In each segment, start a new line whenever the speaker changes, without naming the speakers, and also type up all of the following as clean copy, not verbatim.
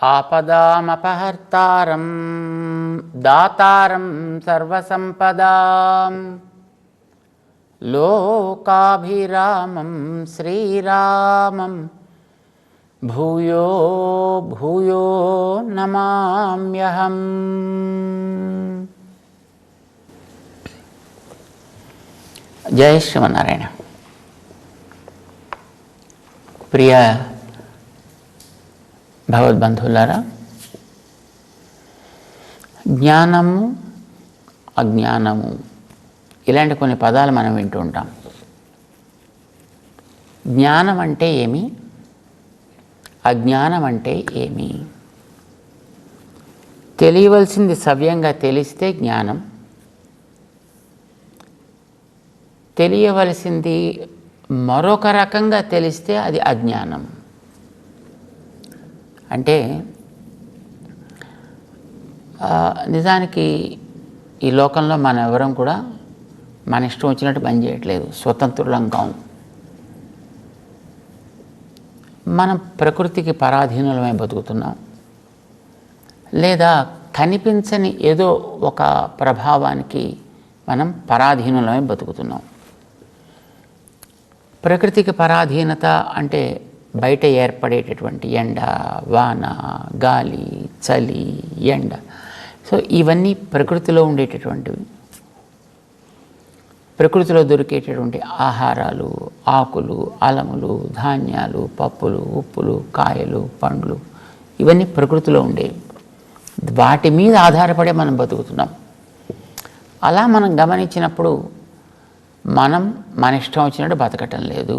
ఆపదామపహర్తారం దాతారం సర్వసంపదాం లోకాభిరామం శ్రీరామం భూయో భూయో నమామ్యహం. జై శ్రీమన్నారాయణ. ప్రియ భగవద్బంధువులారా, జ్ఞానము అజ్ఞానము ఇలాంటి కొన్ని పదాలు మనం వింటూ ఉంటాం. జ్ఞానం అంటే ఏమి, అజ్ఞానం అంటే ఏమి? తెలియవలసింది సవ్యంగా తెలిస్తే జ్ఞానం, తెలియవలసింది మరొక రకంగా తెలిస్తే అది అజ్ఞానం. అంటే నిజానికి ఈ లోకంలో మనం ఎవరం కూడా మన ఇష్టం వచ్చినట్టు పని చేయట్లేదు, స్వతంత్రులం కాం. మనం ప్రకృతికి పరాధీనులమై బతుకుతున్నాం, లేదా కనిపించని ఏదో ఒక ప్రభావానికి మనం పరాధీనులమై బతుకుతున్నాం. ప్రకృతికి పరాధీనత అంటే బయట ఏర్పడేటటువంటి ఎండ, వాన, గాలి, చలి, ఎండ, సో ఇవన్నీ ప్రకృతిలో ఉండేటటువంటివి. ప్రకృతిలో దొరికేటటువంటి ఆహారాలు, ఆకులు, అలములు, ధాన్యాలు, పప్పులు, ఉప్పులు, కాయలు, పండ్లు, ఇవన్నీ ప్రకృతిలో ఉండేవి. వాటి మీద ఆధారపడే మనం బతుకుతున్నాం. అలా మనం గమనించినప్పుడు మనం మన ఇష్టం వచ్చినట్టు బతకటం లేదు.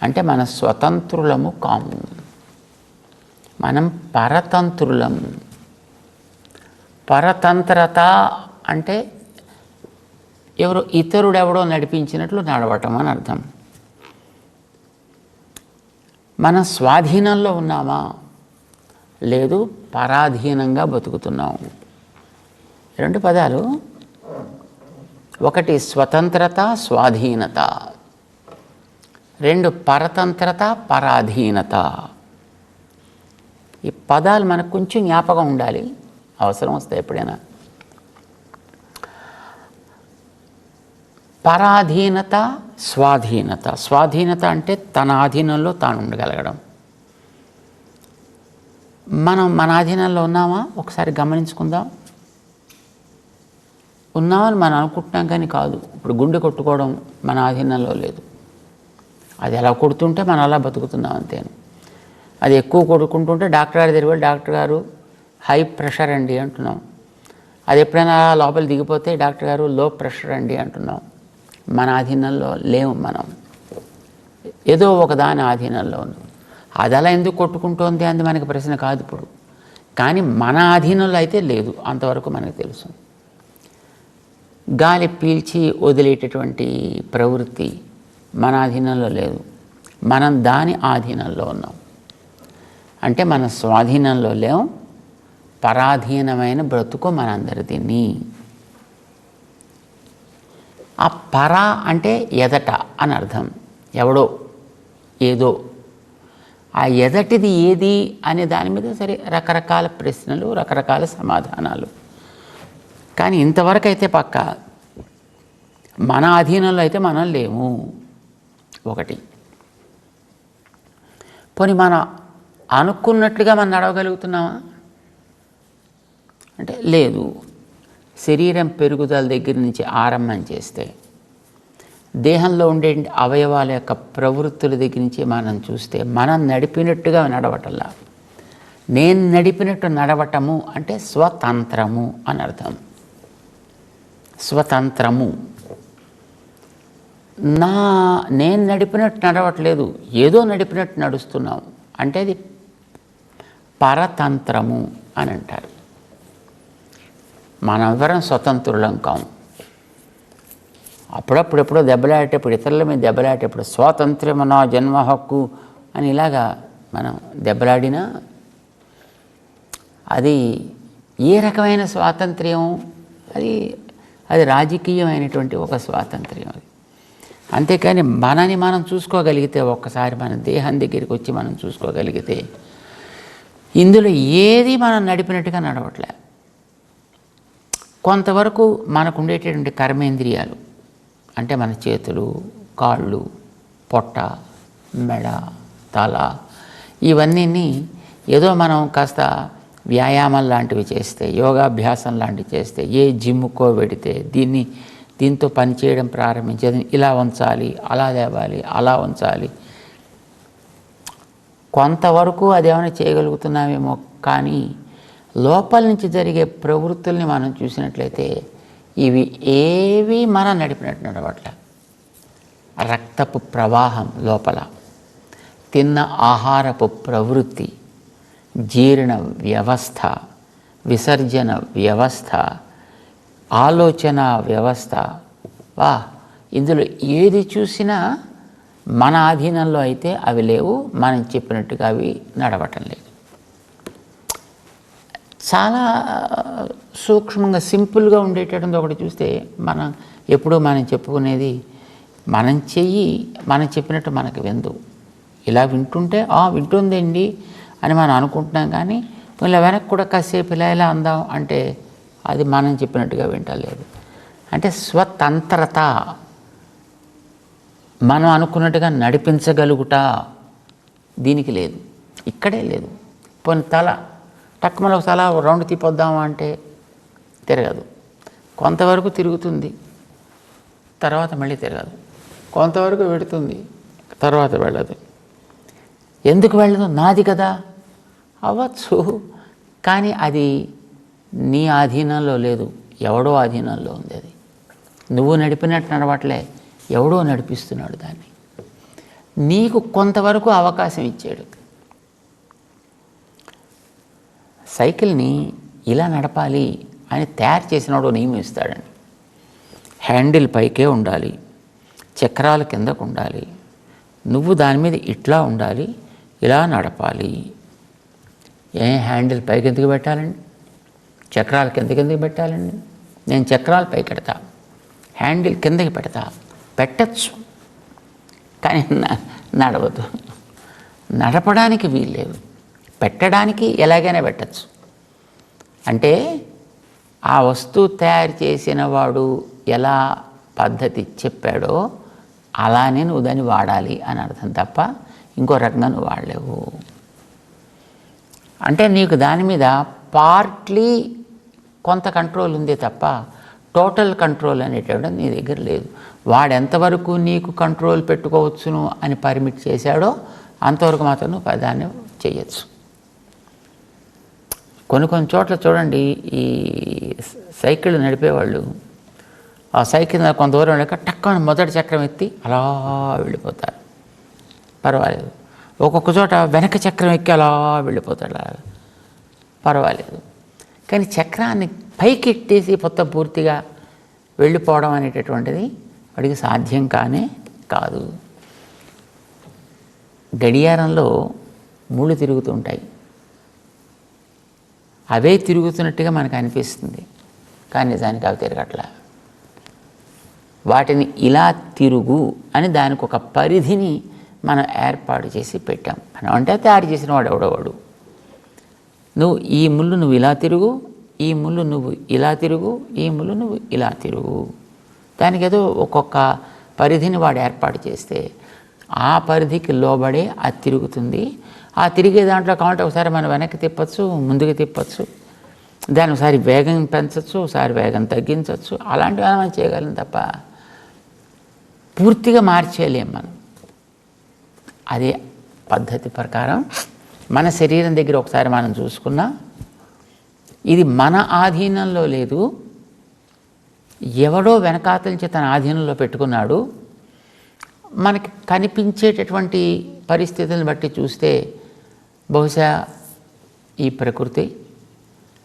అంటే మన స్వతంత్రులము కాము, మనం పరతంత్రులం. పరతంత్రత అంటే ఇతరుడెవడో నడిపించినట్లు నడవటం అని అర్థం. మన స్వాధీనంలో ఉన్నామా, లేదు పరాధీనంగా బతుకుతున్నాం. రెండు పదాలు, ఒకటి స్వతంత్రత, స్వాధీనత, రెండు పరతంత్రత, పరాధీనత. ఈ పదాలు మనకు కొంచెం జ్ఞాపకం ఉండాలి, అవసరం వస్తాయి ఎప్పుడైనా. పరాధీనత, స్వాధీనత. స్వాధీనత అంటే తన ఆధీనంలో తాను ఉండగలగడం. మనం మన ఆధీనంలో ఉన్నామా ఒకసారి గమనించుకుందాం. ఉన్నామని మనం అనుకుంటున్నాం కానీ కాదు. ఇప్పుడు గుండె కొట్టుకోవడం మన ఆధీనంలో లేదు, అది ఎలా కొడుతుంటే మనం అలా బతుకుతున్నాం అంతేను. అది ఎక్కువ కొడుకుంటుంటే డాక్టర్ గారు దగ్గర వెళ్ళి, డాక్టర్ గారు హై ప్రెషర్ అండి అంటున్నాం. అది ఎప్పుడైనా లోపల దిగిపోతే డాక్టర్ గారు లో ప్రెషర్ అండి అంటున్నాం. మన ఆధీనంలో లేవు మనం, ఏదో ఒక దాని ఆధీనంలో ఉన్నాం. అది అలా ఎందుకు కొట్టుకుంటోంది అని మనకి ప్రశ్న కాదు ఇప్పుడు. కానీ మన ఆధీనంలో అయితే లేదు, అంతవరకు మనకు తెలుసు. గాలి పీల్చి వదిలేటటువంటి ప్రవృత్తి మన ఆధీనంలో లేదు, మనం దాని ఆధీనంలో ఉన్నాం. అంటే మన స్వాధీనంలో లేవు, పరాధీనమైన బ్రతుకు మనందరిది. ఆ పర అంటే ఎదట అని అర్థం, ఎవడో ఏదో. ఆ ఎదటిది ఏది అనే దాని మీద సరే రకరకాల ప్రశ్నలు, రకరకాల సమాధానాలు. కానీ ఇంతవరకు అయితే పక్క మన ఆధీనంలో అయితే మనం లేము. ఒకటి, పోనీ మనం అనుకున్నట్లుగా మనం నడవగలుగుతున్నామా అంటే లేదు. శరీరం పెరుగుదల దగ్గర నుంచి ఆరంభం చేస్తే దేహంలో ఉండే అవయవాల యొక్క ప్రవృత్తుల దగ్గర నుంచి మనం చూస్తే మనం నడిపినట్టుగా నడవటంలా. నేను నడిపినట్టు నడవటము అంటే స్వతంత్రము అని అర్థం. స్వతంత్రము. నేను నడిపినట్టు నడవట్లేదు, ఏదో నడిపినట్టు నడుస్తున్నాం అంటే అది పరతంత్రము అని అంటారు. మనమెవరం స్వతంత్రులం కాము. అప్పుడప్పుడెప్పుడో దెబ్బలాడేటప్పుడు, ఇతరుల మీద దెబ్బలాడేటప్పుడు స్వాతంత్ర్యము నా జన్మ హక్కు అని ఇలాగా మనం దెబ్బలాడినా అది ఏ రకమైన స్వాతంత్ర్యం? అది రాజకీయమైనటువంటి ఒక స్వాతంత్ర్యం అది. అంతేకాని మనని మనం చూసుకోగలిగితే, ఒక్కసారి మన దేహం దగ్గరికి వచ్చి మనం చూసుకోగలిగితే ఇందులో ఏది మనం నడిపినట్టుగా నడవట్లే. కొంతవరకు మనకు ఉండేటటువంటి కర్మేంద్రియాలు అంటే మన చేతులు, కాళ్ళు, పొట్ట, మెడ, తల ఇవన్నీ ఏదో మనం కాస్త వ్యాయామం లాంటివి చేస్తే, యోగాభ్యాసం లాంటివి చేస్తే, ఏ జిమ్కో పెడితే దీంతో పనిచేయడం ప్రారంభించేది ఇలా ఉంచాలి, అలా లేవాలి, అలా ఉంచాలి, కొంతవరకు అదేమైనా చేయగలుగుతున్నామేమో. కానీ లోపల నుంచి జరిగే ప్రవృత్తుల్ని మనం చూసినట్లయితే ఇవి ఏవి మనం నడిపినట్టు నడవట్ల. రక్తపు ప్రవాహం లోపల, తిన్న ఆహారపు ప్రవృత్తి, జీర్ణ వ్యవస్థ, విసర్జన వ్యవస్థ, ఆలోచన వ్యవస్థ, ఇందులో ఏది చూసినా మన ఆధీనంలో అయితే అవి లేవు, మనం చెప్పినట్టుగా అవి నడవటం లేదు. చాలా సూక్ష్మంగా సింపుల్గా ఉండేటటువంటి ఒకటి చూస్తే మనం ఎప్పుడూ మనం చెప్పుకునేది, మనం చెయ్యి మనం చెప్పినట్టు మనకు విందు. ఇలా వింటుంటే వింటుందండి అని మనం అనుకుంటున్నాం, కానీ ఇలా వెనక్కి కూడా కాసేపు ఇలా అందాం అంటే అది మనం చెప్పినట్టుగా వింటలేదు. అంటే స్వతంత్రత, మనం అనుకున్నట్టుగా నడిపించగలుగుట దీనికి లేదు, ఇక్కడే లేదు. పోనీ తల టక్కుమని ఒక తల రౌండ్ తిప్పొద్దాము అంటే తిరగదు, కొంతవరకు తిరుగుతుంది, తర్వాత మళ్ళీ తిరగదు, కొంతవరకు వెళుతుంది, తర్వాత వెళ్ళదు. ఎందుకు వెళ్ళదు? నాది కదా, అవ్వచ్చు, కానీ అది నీ ఆధీనంలో లేదు, ఎవడో ఆధీనంలో ఉంది. అది నువ్వు నడిపినట్టు నడవట్లే, ఎవడో నడిపిస్తున్నాడు దాన్ని. నీకు కొంతవరకు అవకాశం ఇచ్చాడు. సైకిల్ని ఇలా నడపాలి అని తయారు చేసినాడు నియమం ఇస్తాడండి. హ్యాండిల్ పైకే ఉండాలి, చక్రాలు కిందకు ఉండాలి, నువ్వు దాని మీద ఇట్లా ఉండాలి, ఇలా నడపాలి. హ్యాండిల్ పైకి ఎందుకు పెట్టాలండి? చక్రాలు కిందకి పెట్టాలండి? నేను చక్రాలు పైకి పెడతా, హ్యాండిల్ కిందకి పెడతా. పెట్టచ్చు, కానీ నడవదు. నడపడానికి వీల్లేదు, పెట్టడానికి ఎలాగైనా పెట్టచ్చు. అంటే ఆ వస్తువు తయారు చేసిన వాడు ఎలా పద్ధతి చెప్పాడో అలానే నువ్వు దాన్ని వాడాలి అని అర్థం తప్ప ఇంకో రకంగా నువ్వు వాడలేవు. అంటే నీకు దాని మీద పార్ట్లీ కొంత కంట్రోల్ ఉంది తప్ప టోటల్ కంట్రోల్ అనేటప్పుడు నీ దగ్గర లేదు. వాడు ఎంతవరకు నీకు కంట్రోల్ పెట్టుకోవచ్చును అని పర్మిట్ చేశాడో అంతవరకు మాత్రం నువ్వు దాన్ని చేయొచ్చు. కొన్ని చోట్ల చూడండి, ఈ సైకిల్ నడిపేవాళ్ళు ఆ సైకిల్ కొంత దూరం లేక టక్కన మొదటి చక్రం ఎత్తి అలా వెళ్ళిపోతారు, పర్వాలేదు. ఒక్కొక్క చోట వెనక చక్రం ఎక్కి అలా వెళ్ళిపోతాడు, అలా పర్వాలేదు. కానీ చక్రాన్ని పైకి ఎట్టేసి మొత్తం పూర్తిగా వెళ్ళిపోవడం అనేటటువంటిది వాడికి సాధ్యం కానే కాదు. గడియారంలో ముళ్ళు తిరుగుతుంటాయి, అవే తిరుగుతున్నట్టుగా మనకు అనిపిస్తుంది, కానీ నిజానికి అవి తిరగట్లా. వాటిని ఇలా తిరుగు అని దానికి ఒక పరిధిని మనం ఏర్పాటు చేసి పెట్టాం. మనం అంటే తయారు చేసిన వాడు ఎవడవాడు. నువ్వు ఈ ముళ్ళు నువ్వు ఇలా తిరుగు, ఈ ముళ్ళు నువ్వు ఇలా తిరుగు, ఈ ముళ్ళు నువ్వు ఇలా తిరుగు. దానికి ఏదో ఒక్కొక్క పరిధిని వాడు ఏర్పాటు చేస్తే ఆ పరిధికి లోబడే అది తిరుగుతుంది. ఆ తిరిగే దాంట్లో కావాలంటే ఒకసారి మనం వెనక్కి తిప్పచ్చు, ముందుకు తిప్పచ్చు, దాన్ని ఒకసారి వేగం పెంచవచ్చు, ఒకసారి వేగం తగ్గించవచ్చు. అలాంటివి మనం చేయగలం తప్ప పూర్తిగా మార్చేయలేం మనం. అదే పద్ధతి ప్రకారం మన శరీరం దగ్గర ఒకసారి మనం చూసుకున్నా ఇది మన ఆధీనంలో లేదు, ఎవడో వెనకాతలించి తన ఆధీనంలో పెట్టుకున్నాడు. మనకి కనిపించేటటువంటి పరిస్థితులను బట్టి చూస్తే బహుశా ఈ ప్రకృతి,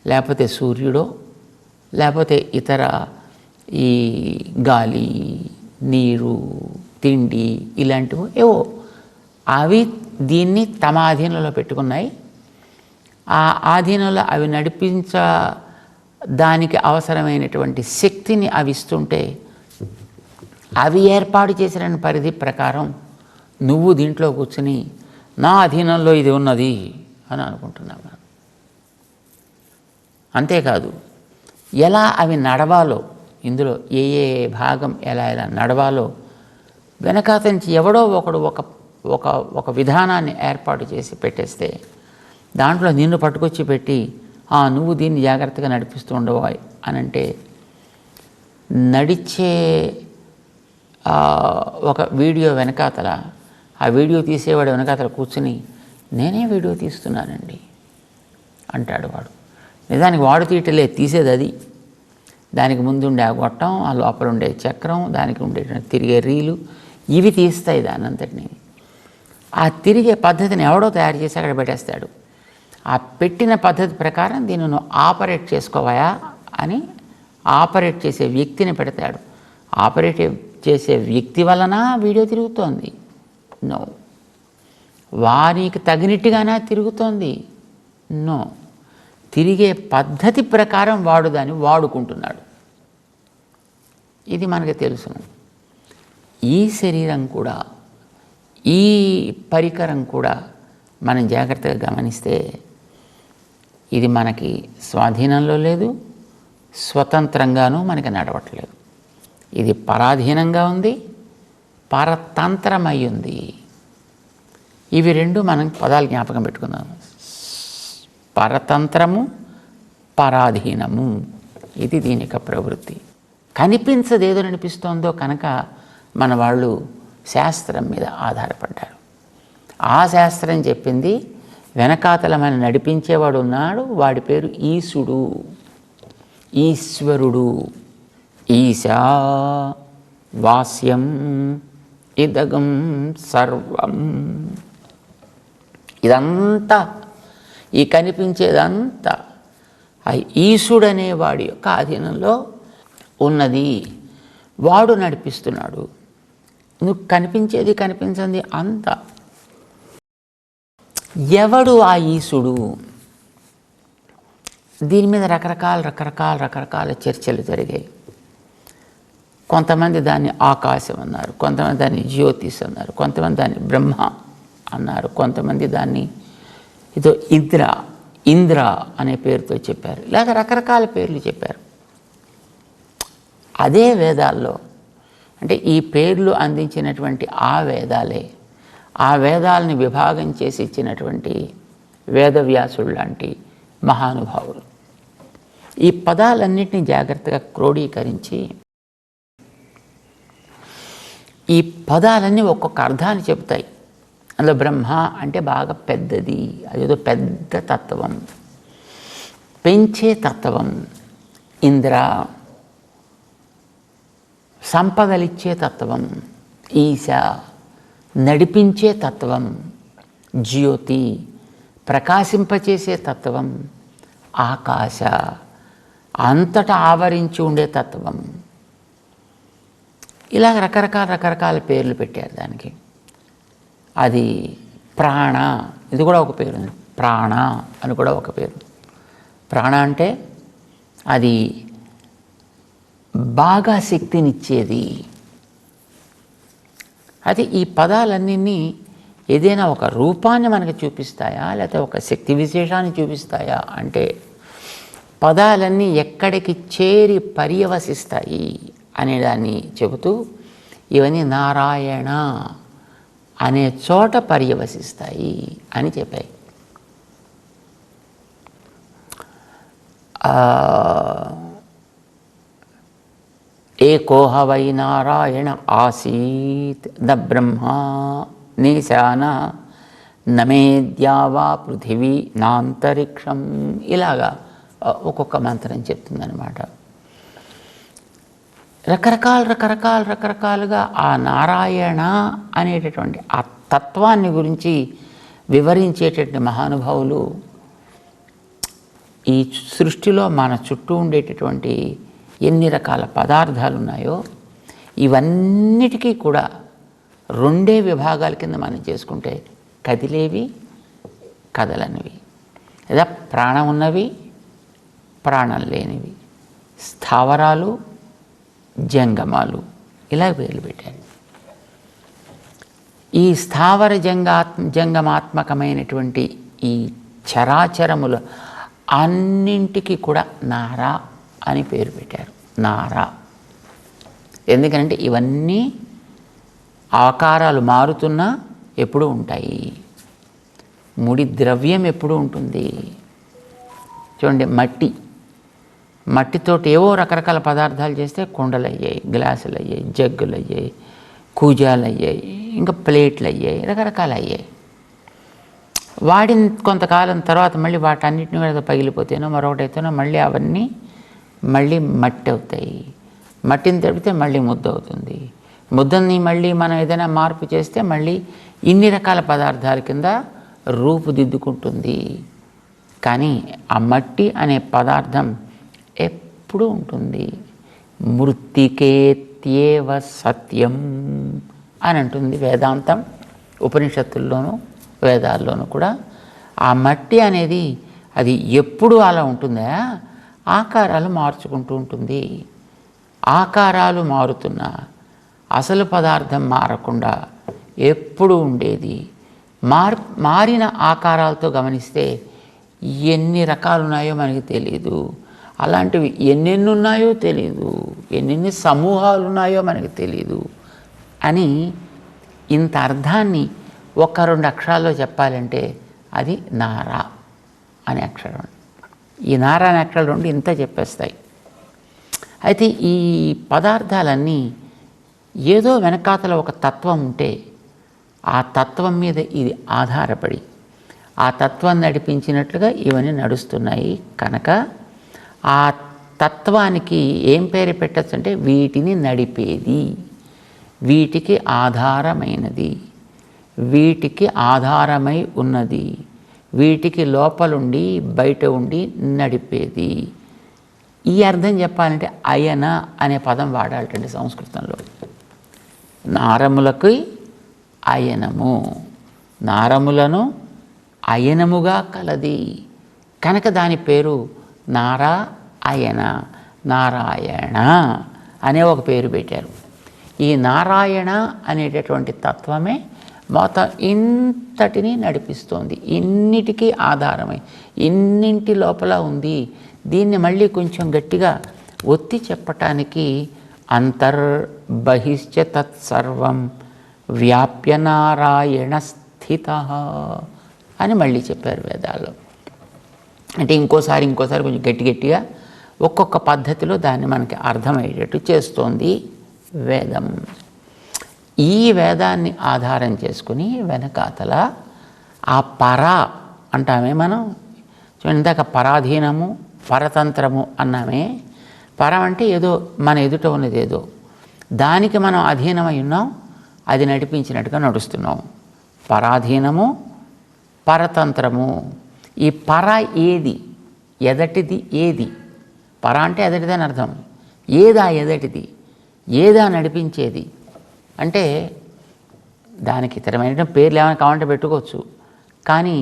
లేకపోతే సూర్యుడో, లేకపోతే ఇతర ఈ గాలి, నీరు, తిండి ఇలాంటివి ఏవో అవి దీన్ని తమ ఆధీనంలో పెట్టుకున్నాయి. ఆ ఆధీనంలో అవి నడిపించ దానికి అవసరమైనటువంటి శక్తిని అవి ఇస్తుంటే అవి ఏర్పాటు చేసిన పరిధి ప్రకారం నువ్వు దీంట్లో కూర్చుని నా అధీనంలో ఇది ఉన్నది అని అనుకుంటున్నావు. అంతేకాదు ఎలా అవి నడవాలో, ఇందులో ఏ ఏ భాగం ఎలా ఎలా నడవాలో వెనకాత నుంచి ఎవడో ఒకడు ఒక ఒక ఒక విధానాన్ని ఏర్పాటు చేసి పెట్టేస్తే దాంట్లో నిన్ను పట్టుకొచ్చి పెట్టి నువ్వు దీన్ని జాగ్రత్తగా నడిపిస్తూ ఉండవు అని అంటే, నడిచే ఒక వీడియో వెనకాతల, ఆ వీడియో తీసేవాడు వెనకాతల కూర్చుని నేనే వీడియో తీస్తున్నానండి అంటాడు వాడు. నిజానికి వాడు తీయటలే, తీసేది అది. దానికి ముందుండే ఆ గొట్టం, ఆ లోపల ఉండే చక్రం, దానికి ఉండే తిరిగే రీలు, ఇవి తీస్తాయి దాని అంతటిని. ఆ తిరిగే పద్ధతిని ఎవడో తయారు చేసి అక్కడ పెట్టేస్తాడు. ఆ పెట్టిన పద్ధతి ప్రకారం దీన్ని నువ్వు ఆపరేట్ చేసుకోవాయా అని ఆపరేట్ చేసే వ్యక్తిని పెడతాడు. ఆపరేట్ చేసే వ్యక్తి వలన వీడియో తిరుగుతోంది? నో. వారికి తగినట్టుగానే తిరుగుతోంది? నో. తిరిగే పద్ధతి ప్రకారం వాడు దాన్ని వాడుకుంటున్నాడు. ఇది మనకు తెలుసును. ఈ శరీరం కూడా, ఈ పరికరం కూడా మనం జాగ్రత్తగా గమనిస్తే ఇది మనకి స్వాధీనంలో లేదు, స్వతంత్రంగానూ మనకి నడవట్లేదు. ఇది పరాధీనంగా ఉంది, పరతంత్రమై ఉంది. ఇవి రెండు మనం పదాలు జ్ఞాపకం పెట్టుకుందాం. పరతంత్రము, పరాధీనము. ఇది దీని యొక్క ప్రవృత్తి. కనిపించదేదో అనిపిస్తోందో కనుక మన వాళ్ళు శాస్త్రం మీద ఆధారపడ్డారు. ఆ శాస్త్రం చెప్పింది వెనకాతల మన నడిపించేవాడు ఉన్నాడు, వాడి పేరు ఈశుడు, ఈశ్వరుడు. ఈశా వాస్యం ఇదగం సర్వం. ఇదంతా, ఈ కనిపించేదంతా ఆ ఈశుడనే వాడి యొక్క ఆధీనంలో ఉన్నది. వాడు నడిపిస్తున్నాడు. నువ్వు కనిపించేది కనిపించింది అంతా. ఎవడు ఆ ఈశుడు? దీని మీద రకరకాల చర్చలు జరిగాయి. కొంతమంది దాన్ని ఆకాశం అన్నారు, కొంతమంది దాన్ని జ్యోతిష్ అన్నారు, కొంతమంది దాన్ని బ్రహ్మ అన్నారు, కొంతమంది దాన్ని ఇదో ఇంద్ర అనే పేరుతో చెప్పారు. ఇలాగ రకరకాల పేర్లు చెప్పారు. అదే వేదాల్లో, అంటే ఈ పేర్లు అందించినటువంటి ఆ వేదాలే, ఆ వేదాలని విభాగం చేసి ఇచ్చినటువంటి వేదవ్యాసుడు లాంటి మహానుభావులు ఈ పదాలన్నింటినీ జాగ్రత్తగా క్రోడీకరించి, ఈ పదాలన్నీ ఒక్కొక్క అర్థాన్ని చెబుతాయి. అందులో బ్రహ్మ అంటే బాగా పెద్దది, అదేదో పెద్ద తత్వం, పెంచే తత్వం. ఇంద్ర సంపదలిచ్చే తత్వం. ఈశ నడిపించే తత్వం. జ్యోతి ప్రకాశింపచేసే తత్వం. ఆకాశ అంతటా ఆవరించి ఉండే తత్వం. ఇలా రకరకాల పేర్లు పెట్టారు దానికి. అది ప్రాణ, ఇది కూడా ఒక పేరు ఉంది. ప్రాణ అని కూడా ఒక పేరు. ప్రాణ అంటే అది బాగా శక్తినిచ్చేది. అది ఈ పదాలన్నీ ఏదైనా ఒక రూపాన్ని మనకు చూపిస్తాయా, లేకపోతే ఒక శక్తి విశేషాన్ని చూపిస్తాయా అంటే, పదాలన్నీ ఎక్కడికి చేరి పర్యవసిస్తాయి అనేదాన్ని చెబుతూ, ఇవన్నీ నారాయణ అనే చోట పర్యవసిస్తాయి అని చెప్పాయి. ఏకోహ వై నారాయణ ఆసీత్ న బ్రహ్మ నిశాన నమేద్యావా పృథివీ నాంతరిక్షం. ఇలాగా ఒక్కొక్క మంత్రం చెప్తుందన్నమాట. రకరకాలుగా ఆ నారాయణ అనేటటువంటి ఆ తత్వాన్ని గురించి వివరించేటటువంటి మహానుభావులు ఈ సృష్టిలో మన చుట్టూ ఉండేటటువంటి ఎన్ని రకాల పదార్థాలు ఉన్నాయో ఇవన్నిటికీ కూడా రెండే విభాగాల కింద మనం చేసుకుంటే, కదిలేవి, కదలనివి, లేదా ప్రాణం ఉన్నవి, ప్రాణం లేనివి, స్థావరాలు, జంగమాలు, ఇలా పేర్లు పెట్టారు. ఈ స్థావర జంగమాత్మకమైనటువంటి ఈ చరాచరముల అన్నింటికి కూడా నారా అని పేరు పెట్టారు. నారా ఎందుకంటే ఇవన్నీ ఆకారాలు మారుతున్నా ఎప్పుడూ ఉంటాయి. ముడి ద్రవ్యం ఎప్పుడూ ఉంటుంది. చూడండి, మట్టితోటి ఏవో రకరకాల పదార్థాలు చేస్తే కుండలు అయ్యాయి, గ్లాసులు అయ్యాయి, జగ్గులు అయ్యాయి, కూజాలు అయ్యాయి, ఇంకా ప్లేట్లు అయ్యాయి, రకరకాలు అయ్యాయి. వాడిన కొంతకాలం తర్వాత మళ్ళీ వాటన్నిటిని మీద పగిలిపోతేనో మరొకటైతేనో మళ్ళీ అవన్నీ మళ్ళీ మట్టి అవుతాయి. మట్టిని తడిపితే మళ్ళీ ముద్ద అవుతుంది. ముద్దని మళ్ళీ మనం ఏదైనా మార్పు చేస్తే మళ్ళీ ఇన్ని రకాల పదార్థాల కింద రూపుదిద్దుకుంటుంది. కానీ ఆ మట్టి అనే పదార్థం ఎప్పుడూ ఉంటుంది. మృత్తికేత్యేవ సత్యం అని అంటుంది వేదాంతం. ఉపనిషత్తుల్లోనూ వేదాల్లోనూ కూడా ఆ మట్టి అనేది అది ఎప్పుడు అలా ఉంటుందా? ఆకారాలు మార్చుకుంటూ ఉంటుంది. ఆకారాలు మారుతున్నా అసలు పదార్థం మారకుండా ఎప్పుడు ఉండేది. మారిన ఆకారాలతో గమనిస్తే ఎన్ని రకాలు ఉన్నాయో మనకి తెలియదు. అలాంటివి ఎన్నెన్ని ఉన్నాయో తెలియదు, ఎన్నెన్ని సమూహాలు ఉన్నాయో మనకి తెలియదు అని ఇంత అర్థాన్ని ఒక 2 అక్షరాల్లో చెప్పాలంటే అది నారా అనే అక్షరం. ఈ నారా అనే అక్షరాలు 2 ఇంత చెప్పేస్తాయి. అయితే ఈ పదార్థాలన్నీ ఏదో వెనకాతల ఒక తత్వం ఉంటే ఆ తత్వం మీద ఇది ఆధారపడి ఆ తత్వం నడిపించినట్లుగా ఇవన్నీ నడుస్తున్నాయి. కనుక ఆ తత్వానికి ఏం పేరు పెట్టచ్చు అంటే వీటిని నడిపేది, వీటికి ఆధారమైనది, వీటికి ఆధారమై ఉన్నది, వీటికి లోపలుండి బయట ఉండి నడిపేది. ఈ అర్థం చెప్పాలంటే అయన అనే పదం వాడాలంటే సంస్కృతంలో. నారములకి అయనము, నారములను అయనముగా కలది కనుక దాని పేరు నారాయణ, నారాయణ అనే ఒక పేరు పెట్టారు. ఈ నారాయణ అనేటటువంటి తత్వమే మొత్తం ఇంతటిని నడిపిస్తోంది, ఇన్నిటికీ ఆధారమై ఇన్నింటి లోపల ఉంది. దీన్ని మళ్ళీ కొంచెం గట్టిగా ఒత్తి చెప్పటానికి అంతర్బహిశ్చ తత్సర్వం వ్యాప్య నారాయణ స్థిత అని మళ్ళీ చెప్పారు వేదాల్లో. అంటే ఇంకోసారి కొంచెం గట్టిగా ఒక్కొక్క పద్ధతిలో దాన్ని మనకి అర్థమయ్యేటట్టు చేస్తోంది వేదం. ఈ వేదాన్ని ఆధారం చేసుకుని వెనకాతల ఆ పర అంటామే మనం. ఇందాక పరాధీనము, పరతంత్రము అన్నామే. పరం అంటే ఏదో మన ఎదుట ఉన్నది, ఏదో దానికి మనం అధీనమై ఉన్నాం, అది నడిపించినట్టుగా నడుస్తున్నాం. పరాధీనము, పరతంత్రము. ఈ పర ఏది, ఎదటిది ఏది? పర అంటే ఎదటిది అని అర్థం. ఏదా ఎదటిది, ఏదా నడిపించేది అంటే దానికి ఇతరమైన పేర్లు ఏమైనా కావాలంటే పెట్టుకోవచ్చు. కానీ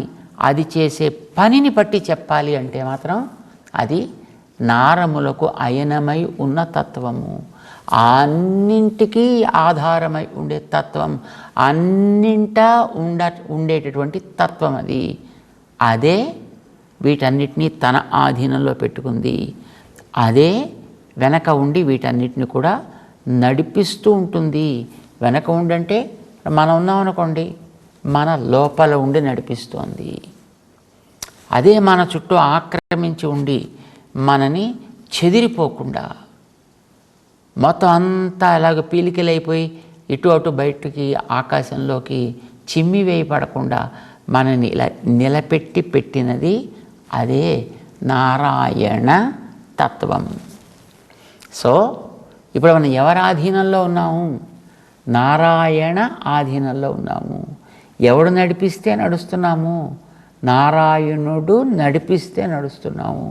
అది చేసే పనిని బట్టి చెప్పాలి అంటే మాత్రం అది నారములకు అయనమై ఉన్న తత్వము, అన్నింటికీ ఆధారమై ఉండే తత్వం, అన్నింటా ఉండేటటువంటి తత్వం అది. అదే వీటన్నిటినీ తన ఆధీనంలో పెట్టుకుంది. అదే వెనక ఉండి వీటన్నిటిని కూడా నడిపిస్తూ ఉంటుంది. వెనక ఉండంటే మనం ఉన్నామనుకోండి, మన లోపల ఉండి నడిపిస్తోంది. అదే మన చుట్టూ ఆక్రమించి ఉండి మనని చెదిరిపోకుండా మొత్తం అంతా అలాగ పీలికలైపోయి ఇటు అటు బయటికి ఆకాశంలోకి చిమ్మివేయబడకుండా మనని ఇలా నిలబెట్టి పెట్టినది అదే నారాయణ తత్వం. సో ఇప్పుడు మనం ఎవరి ఆధీనంలో ఉన్నాము? నారాయణ ఆధీనంలో ఉన్నాము. ఎవడు నడిపిస్తే నడుస్తున్నాము? నారాయణుడు నడిపిస్తే నడుస్తున్నాము.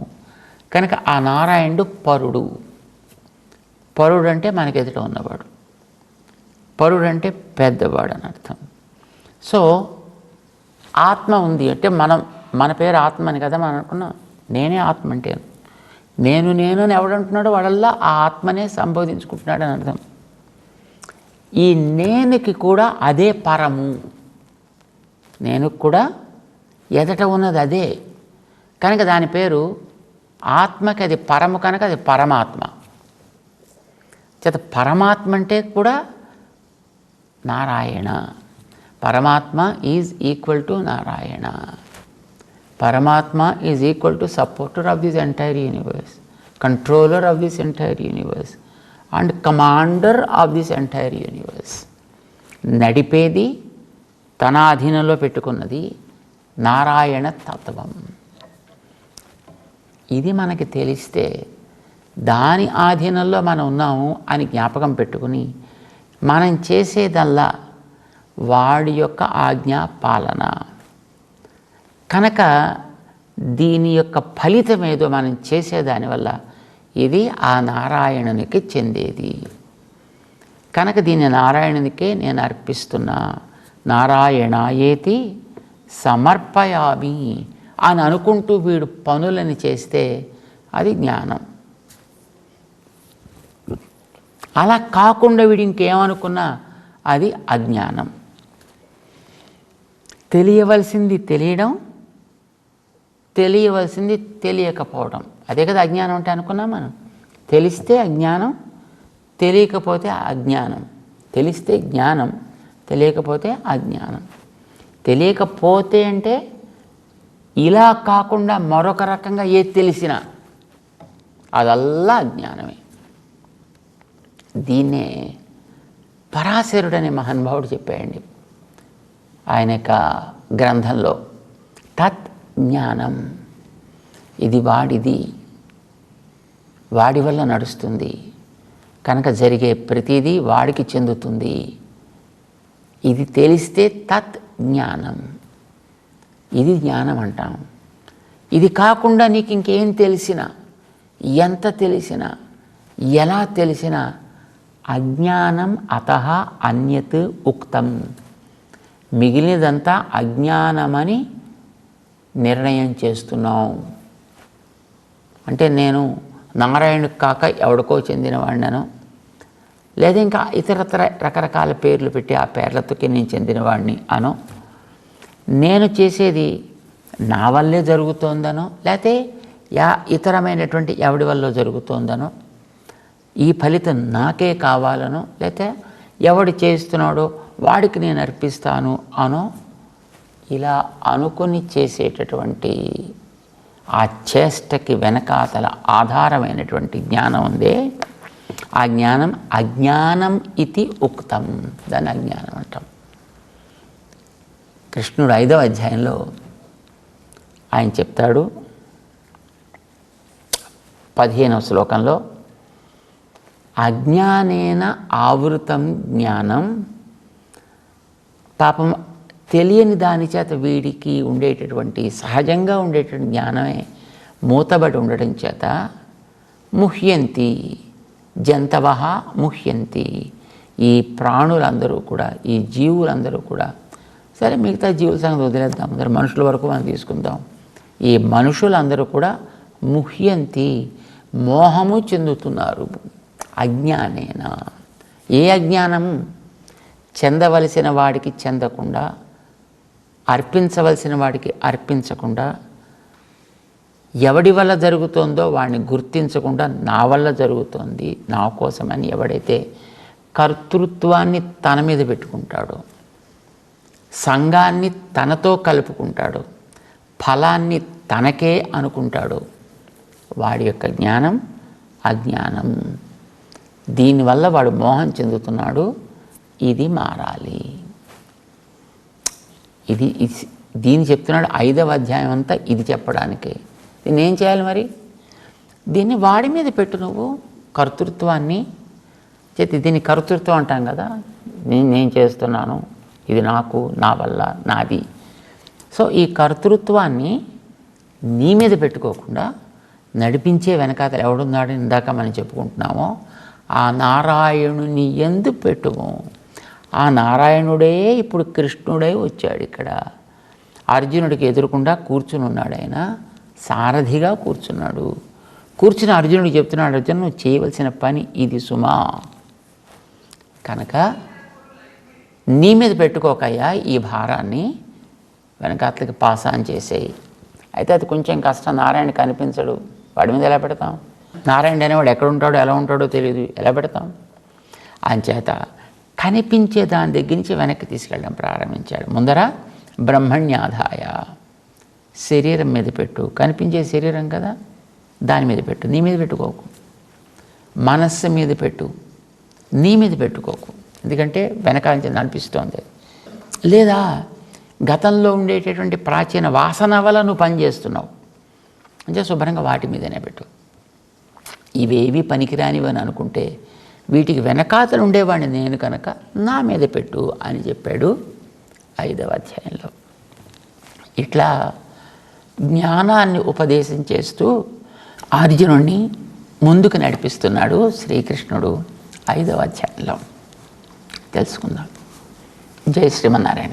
కనుక ఆ నారాయణుడు పరుడు. పరుడు అంటే మనకి ఎదుట ఉన్నవాడు, పరుడు అంటే పెద్దవాడు అని అర్థం. సో ఆత్మ ఉంది అంటే మన పేరు ఆత్మ అని కదా మనం అనుకున్నాం. నేనే ఆత్మ అంటే నేను అని ఎవడంటున్నాడో వాడల్లా ఆ ఆత్మనే సంబోధించుకుంటున్నాడు అని అర్థం. ఈ నేనుకి కూడా అదే పరము, నేను కూడా ఎదట ఉన్నది అదే. కనుక దాని పేరు ఆత్మకి అది పరము కనుక అది పరమాత్మ. చేత పరమాత్మ అంటే కూడా నారాయణ. పరమాత్మ ఈజ్ ఈక్వల్ టు నారాయణ. పరమాత్మ is equal to supporter of this entire universe, controller of this entire universe and commander of this entire universe. నడిపేది, తన అధీనంలో పెట్టుకున్నది నారాయణ తత్వం. ఇది మనకి తెలిస్తే దాని ఆధీనంలో మనం ఉన్నాము అని జ్ఞాపకం పెట్టుకుని మనం చేసేదల్లా వాడి యొక్క ఆజ్ఞా పాలన. కనుక దీని యొక్క ఫలితం ఏదో మనం చేసేదానివల్ల ఇది ఆ నారాయణునికి చెందేది. కనుక దీన్ని నారాయణునికే నేను అర్పిస్తున్నా. నారాయణాయేతి సమర్పయామి అని అనుకుంటూ వీడు పనులని చేస్తే అది జ్ఞానం. అలా కాకుండా వీడు ఇంకేమనుకున్నా అది అజ్ఞానం. తెలియవలసింది తెలియడం, తెలియవలసింది తెలియకపోవడం, అదే కదా అజ్ఞానం అంటే అనుకున్నాం మనం. తెలిస్తే అజ్ఞానం, తెలియకపోతే అజ్ఞానం. తెలిస్తే జ్ఞానం, తెలియకపోతే అజ్ఞానం. తెలియకపోతే అంటే ఇలా కాకుండా మరొక రకంగా ఏది తెలిసినా అదల్లా అజ్ఞానమే. దీన్నే పరాశరుడనే మహానుభావుడు చెప్పాడండి ఆయన యొక్క గ్రంథంలో. తత్ జ్ఞానం, ఇది వాడిది, వాడి వల్ల నడుస్తుంది కనుక జరిగే ప్రతిదీ వాడికి చెందుతుంది. ఇది తెలిస్తే తత్ జ్ఞానం, ఇది జ్ఞానం అంటాం. ఇది కాకుండా నీకు ఇంకేం తెలిసినా, ఎంత తెలిసినా, ఎలా తెలిసినా అజ్ఞానం అతః అన్యత్ ఉక్తం. మిగిలినదంతా అజ్ఞానమని నిర్ణయం చేస్తున్నాం. అంటే నేను నారాయణుడికి కాక ఎవడికో చెందినవాడినను, లేదా ఇంకా ఇతరత్ర రకరకాల పేర్లు పెట్టి ఆ పేర్లతోకి నేను చెందినవాడిని అనో, నేను చేసేది నా వల్లే జరుగుతోందనో, లేకపోతే ఇతరమైనటువంటి ఎవడి వల్ల జరుగుతోందనో, ఈ ఫలితం నాకే కావాలనో, లేకపోతే ఎవడు చేస్తున్నాడో వాడికి నేను అర్పిస్తాను అనో, ఇలా అనుకుని చేసేటటువంటి ఆ చేష్టకి వెనకాతల ఆధారమైనటువంటి జ్ఞానం ఉందే, ఆ జ్ఞానం అజ్ఞానం ఇది ఉక్తం. దాన్ని అజ్ఞానం అంటాం. కృష్ణుడు 5వ అధ్యాయంలో ఆయన చెప్తాడు 15వ శ్లోకంలో, అజ్ఞానేన ఆవృతం జ్ఞానం. పాపం తెలియని దాని చేత వీడికి ఉండేటటువంటి సహజంగా ఉండేటువంటి జ్ఞానమే మూతబడి ఉండడం చేత ముహ్యంతి జంతవః ముహ్యంతి. ఈ ప్రాణులందరూ కూడా, ఈ జీవులందరూ కూడా, సరే మిగతా జీవుల సంగతి వదిలేద్దాం, అందరు మనుషుల వరకు మనం తీసుకుందాం. ఈ మనుషులందరూ కూడా ముహ్యంతి, మోహము చెందుతున్నారు అజ్ఞానేన. ఏ అజ్ఞానం? చెందవలసిన వాడికి చెందకుండా, అర్పించవలసిన వాడికి అర్పించకుండా, ఎవడి వల్ల జరుగుతుందో వాడిని గుర్తించకుండా నా వల్ల జరుగుతోంది, నా కోసమని ఎవడైతే కర్తృత్వాన్ని తన మీద పెట్టుకుంటాడో, సంఘాన్ని తనతో కలుపుకుంటాడో, ఫలాన్ని తనకే అనుకుంటాడో, వాడి యొక్క జ్ఞానం అజ్ఞానం. దీనివల్ల వాడు మోహం చెందుతున్నాడు. ఇది మారాలి. దీన్ని చెప్తున్నాడు 5వ అధ్యాయం అంతా ఇది చెప్పడానికి. దీన్ని ఏం చేయాలి మరి? దీన్ని వాడి మీద పెట్టు నువ్వు, కర్తృత్వాన్ని. దీన్ని కర్తృత్వం అంటాం కదా, నేను చేస్తున్నాను, ఇది నాకు, నా వల్ల, నాది. సో ఈ కర్తృత్వాన్ని నీ మీద పెట్టుకోకుండా నడిపించే వెనకాతలు ఎవడున్నాడని ఇందాక మనం చెప్పుకుంటున్నామో ఆ నారాయణుని యందు పెట్టుము. ఆ నారాయణుడే ఇప్పుడు కృష్ణుడై వచ్చాడు. ఇక్కడ అర్జునుడికి ఎదురుకుండా కూర్చుని ఉన్నాడు. ఆయన సారథిగా కూర్చున్నాడు. కూర్చుని అర్జునుడికి చెప్తున్నాడు, అర్జును నువ్వు చేయవలసిన పని ఇది సుమా, కనుక నీ మీద పెట్టుకోకయ్యా ఈ భారాన్ని, వెనకాతలకి పాస్ ఆన్ చేసేయి అయితే అది కొంచెం కష్టం. నారాయణ కనిపించడు, వాడి మీద ఎలా పెడతాం? నారాయణ అనేవాడు ఎక్కడ ఉంటాడో ఎలా ఉంటాడో తెలియదు, ఎలా పెడతాం? అంచేత కనిపించే దాని దగ్గర నుంచి వెనక్కి తీసుకెళ్ళడం ప్రారంభించాడు. ముందర బ్రహ్మణ్యాధాయ, శరీరం మీద పెట్టు. కనిపించే శరీరం కదా, దాని మీద పెట్టు, నీ మీద పెట్టుకోకు. మనస్సు మీద పెట్టు, నీ మీద పెట్టుకోకు. ఎందుకంటే వెనకాల నుంచి నడిపిస్తోంది. లేదా గతంలో ఉండేటటువంటి ప్రాచీన వాసన వల్ల నువ్వు పనిచేస్తున్నావు అంటే శుభ్రంగా వాటి మీదనే పెట్టు. ఇవేవి పనికిరానివి అని అనుకుంటే వీటికి వెనకాతలు ఉండేవాడిని నేను కనుక నా మీద పెట్టు అని చెప్పాడు 5వ అధ్యాయంలో. ఇట్లా జ్ఞానాన్ని ఉపదేశం చేస్తూ అర్జునుడిని ముందుకు నడిపిస్తున్నాడు శ్రీకృష్ణుడు 5వ అధ్యాయంలో. తెలుసుకుందాం. జై శ్రీమన్నారాయణ.